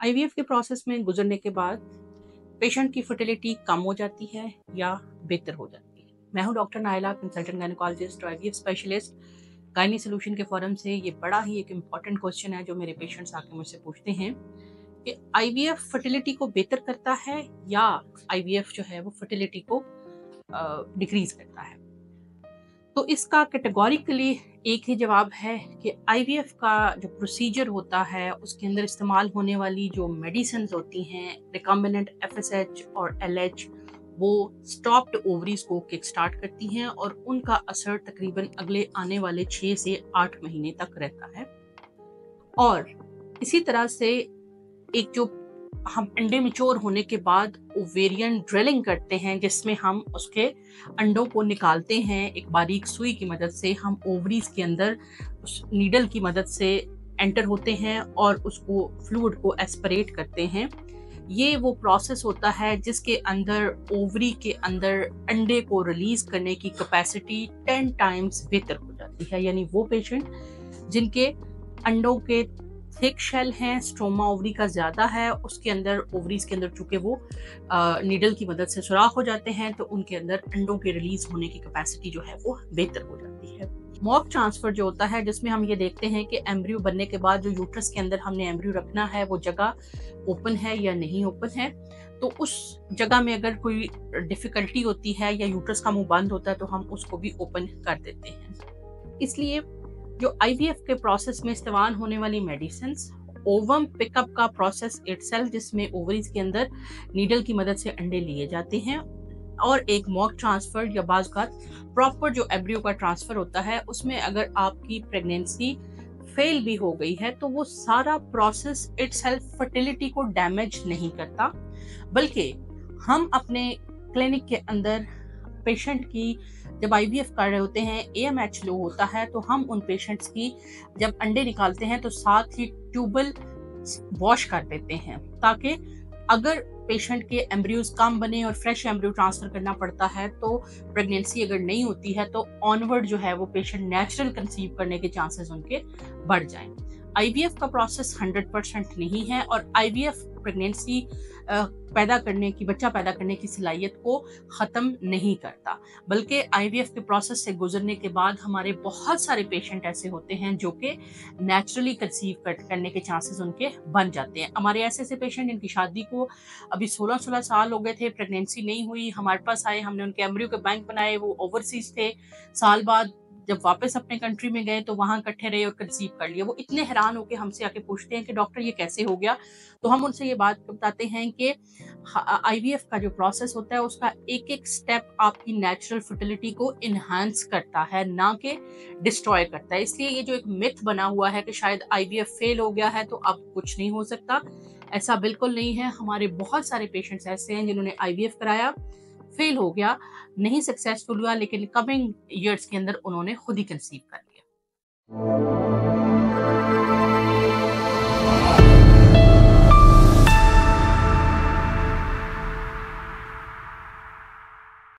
IVF के process में गुजरने के बाद पेशेंट की फर्टिलिटी कम हो जाती है या बेहतर हो जाती है। मैं हूं डॉक्टर नायला, कंसल्टेंट गायनेकोलॉजिस्ट और आईवीएफ स्पेशलिस्ट। गायनी सोल्यूशन के फोरम से ये बड़ा ही एक इम्पॉर्टेंट क्वेश्चन है जो मेरे पेशेंट्स आके मुझसे पूछते हैं कि आईवीएफ फर्टिलिटी को बेहतर करता है या आईवीएफ जो है वो फर्टिलिटी को डिक्रीज करता है। तो इसका कैटेगोरिकली एक ही जवाब है कि आईवीएफ का जो प्रोसीजर होता है उसके अंदर इस्तेमाल होने वाली जो मेडिसिन होती हैं रिकम्बिनेंट एफएसएच और एलएच, वो स्टॉप्ड ओवरीज को किक स्टार्ट करती हैं और उनका असर तकरीबन अगले आने वाले 6 से 8 महीने तक रहता है। और इसी तरह से एक जो हम अंडे मैच्योर होने के बाद ओवेरियन ड्रिलिंग करते हैं जिसमें हम उसके अंडों को निकालते हैं एक बारीक सुई की मदद से। हम ओवरीज के अंदर उस नीडल की मदद से एंटर होते हैं और उसको फ्लूइड को एस्पिरेट करते हैं। ये वो प्रोसेस होता है जिसके अंदर ओवरी के अंदर अंडे को रिलीज करने की कैपेसिटी 10 टाइम्स बेहतर हो जाती है। यानी वो पेशेंट जिनके अंडों के थिक शेल हैं, स्ट्रोमा ओवरी का ज़्यादा है, उसके अंदर ओवरीज के अंदर चूंकि वो नीडल की मदद से सुराख हो जाते हैं तो उनके अंदर अंडों के रिलीज होने की कैपेसिटी जो है वो बेहतर हो जाती है। मॉक ट्रांसफर जो होता है जिसमें हम ये देखते हैं कि एम्ब्रियो बनने के बाद जो यूट्रस के अंदर हमने एम्ब्रियो रखना है वो जगह ओपन है या नहीं ओपन है। तो उस जगह में अगर कोई डिफिकल्टी होती है या यूट्रस का मुंह बंद होता है तो हम उसको भी ओपन कर देते हैं। इसलिए जो आईवीएफ के प्रोसेस में इस्तेमाल होने वाली मेडिसिन ओवम पिकअप का प्रोसेस इटसेल्फ जिसमें ओवरीज के अंदर नीडल की मदद से अंडे लिए जाते हैं और एक मॉक ट्रांसफर या बाज़ का प्रॉपर जो एम्ब्रियो का ट्रांसफर होता है उसमें अगर आपकी प्रेगनेंसी फेल भी हो गई है तो वो सारा प्रोसेस इटसेल्फ फर्टिलिटी को डैमेज नहीं करता, बल्कि हम अपने क्लिनिक के अंदर पेशेंट की जब आईवीएफ कर रहे होते हैं एएमएच लो होता है तो हम उन पेशेंट्स की जब अंडे निकालते हैं तो साथ ही ट्यूबल वॉश कर देते हैं ताकि अगर पेशेंट के एम्ब्रियोज कम बने और फ्रेश एम्ब्रियो ट्रांसफर करना पड़ता है तो प्रेगनेंसी अगर नहीं होती है तो ऑनवर्ड जो है वो पेशेंट नेचुरल कंसीव करने के चांसेस उनके बढ़ जाएं। आईवीएफ का प्रोसेस 100% नहीं है और आईवीएफ प्रेगनेंसी पैदा करने की बच्चा पैदा करने की सलाहियत को ख़त्म नहीं करता, बल्कि आईवीएफ के प्रोसेस से गुजरने के बाद हमारे बहुत सारे पेशेंट ऐसे होते हैं जो कि नेचुरली कंसीव करने के चांसेस उनके बन जाते हैं। हमारे ऐसे ऐसे पेशेंट इनकी शादी को अभी 16-16 साल हो गए थे, प्रेगनेंसी नहीं हुई, हमारे पास आए, हमने उनके एम्ब्रियो के बैंक बनाए, वो ओवरसीज थे, साल बाद जब वापस अपने कंट्री में गए तो वहां इकट्ठे रहे और कंसीव कर लिया। वो इतने हैरान होकर हमसे आके पूछते हैं कि डॉक्टर ये कैसे हो गया। तो हम उनसे ये बात बताते हैं कि आईवीएफ का जो प्रोसेस होता है उसका एक एक स्टेप आपकी नेचुरल फर्टिलिटी को इनहांस करता है, ना कि डिस्ट्रॉय करता है। इसलिए ये जो एक मिथ बना हुआ है कि शायद आईवीएफ फेल हो गया है तो अब कुछ नहीं हो सकता, ऐसा बिल्कुल नहीं है। हमारे बहुत सारे पेशेंट्स ऐसे हैं जिन्होंने आईवीएफ कराया, फेल हो गया, नहीं सक्सेसफुल हुआ, लेकिन कमिंग ईयर्स के अंदर उन्होंने खुद ही कंसीव कर लिया।